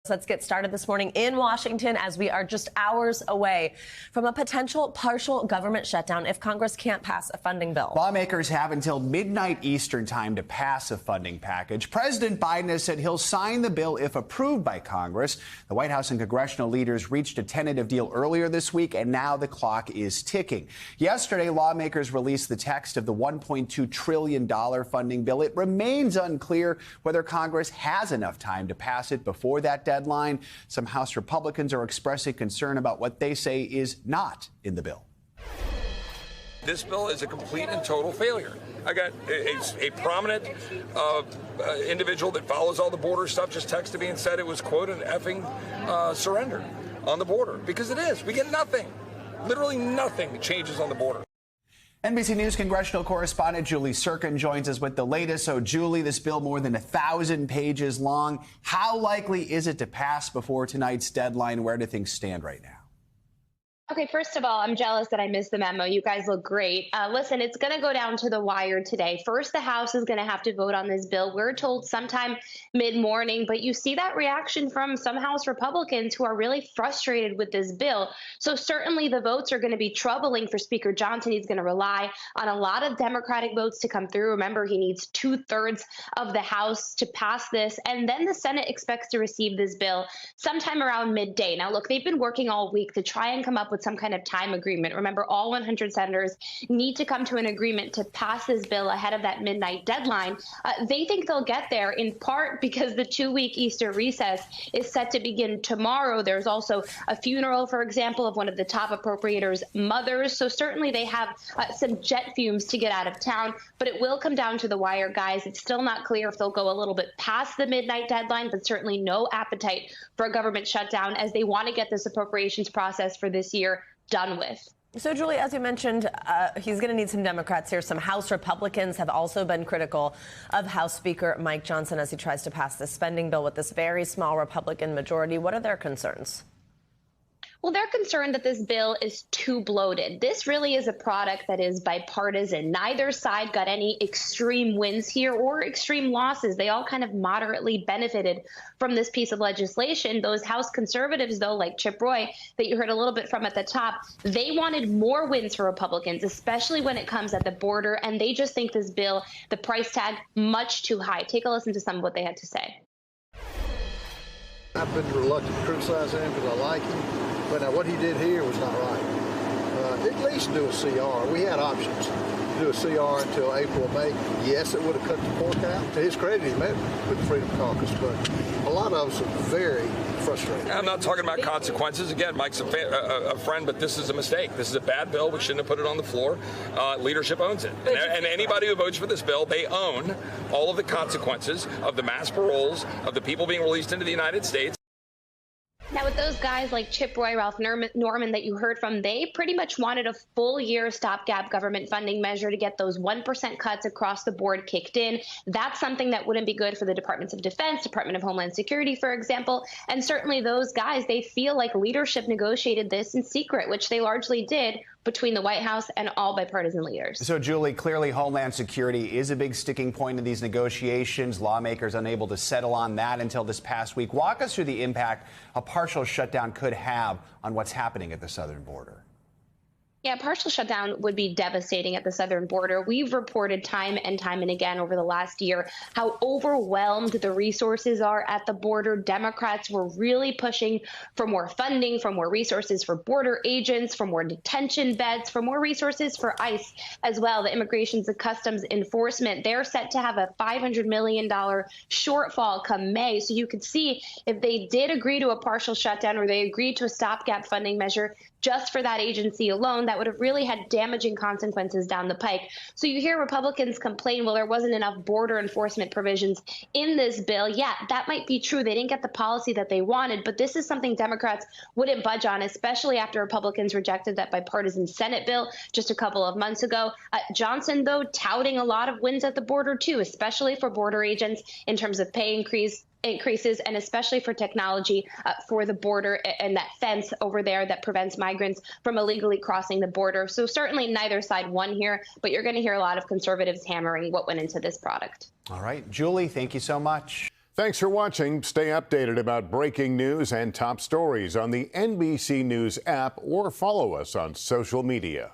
Let's get started this morning in Washington as we are just hours away from a potential partial government shutdown if Congress can't pass a funding bill. Lawmakers have until midnight Eastern time to pass a funding package. President Biden has said he'll sign the bill if approved by Congress. The White House and congressional leaders reached a tentative deal earlier this week, and now the clock is ticking. Yesterday, lawmakers released the text of the $1.2 trillion funding bill. It remains unclear whether Congress has enough time to pass it before that deadline. Some House Republicans are expressing concern about what they say is not in the bill. This bill is a complete and total failure. I got a prominent individual that follows all the border stuff just texted me and said it was, quote, an effing surrender on the border, because it is. We get nothing. Literally nothing changes on the border. NBC News congressional correspondent Julie Tsirkin joins us with the latest. So, Julie, this bill more than 1,000 pages long. How likely is it to pass before tonight's deadline? Where do things stand right now? Okay, first of all, I'm jealous that I missed the memo. You guys look great. Listen, it's going to go down to the wire today. First, the House is going to have to vote on this bill. We're told sometime mid-morning, but you see that reaction from some House Republicans who are really frustrated with this bill. So certainly the votes are going to be troubling for Speaker Johnson. He's going to rely on a lot of Democratic votes to come through. Remember, he needs 2/3 of the House to pass this. And then the Senate expects to receive this bill sometime around midday. Now, look, they've been working all week to try and come up with some kind of time agreement. Remember, all 100 senators need to come to an agreement to pass this bill ahead of that midnight deadline. They think they'll get there in part because the 2-week Easter recess is set to begin tomorrow. There's also a funeral, for example, of one of the top appropriators' mothers. So certainly they have some jet fumes to get out of town, but it will come down to the wire, guys. It's still not clear if they'll go a little bit past the midnight deadline, but certainly no appetite for a government shutdown as they want to get this appropriations process for this year done with. So, Julie, as you mentioned, he's going to need some Democrats here. Some House Republicans have also been critical of House Speaker Mike Johnson as he tries to pass this spending bill with this very small Republican majority. What are their concerns? Well, they're concerned that this bill is too bloated. This really is a product that is bipartisan. Neither side got any extreme wins here or extreme losses. They all kind of moderately benefited from this piece of legislation. Those House conservatives, though, like Chip Roy, that you heard a little bit from at the top, they wanted more wins for Republicans, especially when it comes at the border. And they just think this bill, the price tag, much too high. Take a listen to some of what they had to say. I've been reluctant to criticize him because I like him. But now what he did here was not right. At least do a CR. We had options. Do a CR until April or May. Yes, it would have cut the pork out. To his credit, he met with the Freedom Caucus, but a lot of us are very frustrated. I'm not talking about consequences. Again, Mike's a friend, but this is a mistake. This is a bad bill. We shouldn't have put it on the floor. Leadership owns it. And anybody who votes for this bill, they own all of the consequences of the mass paroles, of the people being released into the United States. Now, with those guys like Chip Roy, Ralph Norman that you heard from, they pretty much wanted a full year stopgap government funding measure to get those 1% cuts across the board kicked in. That's something that wouldn't be good for the Departments of Defense, Department of Homeland Security, for example. And certainly those guys, they feel like leadership negotiated this in secret, which they largely did between the White House and all bipartisan leaders. So, Julie, clearly Homeland Security is a big sticking point in these negotiations. Lawmakers unable to settle on that until this past week. Walk us through the impact a partial shutdown could have on what's happening at the southern border. Yeah, partial shutdown would be devastating at the southern border. We've reported time and time and again over the last year how overwhelmed the resources are at the border. Democrats were really pushing for more funding, for more resources for border agents, for more detention beds, for more resources for ICE as well, the Immigration and Customs Enforcement. They're set to have a $500 million shortfall come May. So you could see if they did agree to a partial shutdown or they agreed to a stopgap funding measure just for that agency alone, that would have really had damaging consequences down the pike. So you hear Republicans complain, well, there wasn't enough border enforcement provisions in this bill. Yeah, that might be true. They didn't get the policy that they wanted, but this is something Democrats wouldn't budge on, especially after Republicans rejected that bipartisan Senate bill just a couple of months ago. Johnson, though, touting a lot of wins at the border, too, especially for border agents in terms of pay increases and especially for technology for the border and that fence over there that prevents migrants from illegally crossing the border. So certainly neither side won here, but you're going to hear a lot of conservatives hammering what went into this product. All right, Julie, thank you so much. Thanks for watching. Stay updated about breaking news and top stories on the NBC News app or follow us on social media.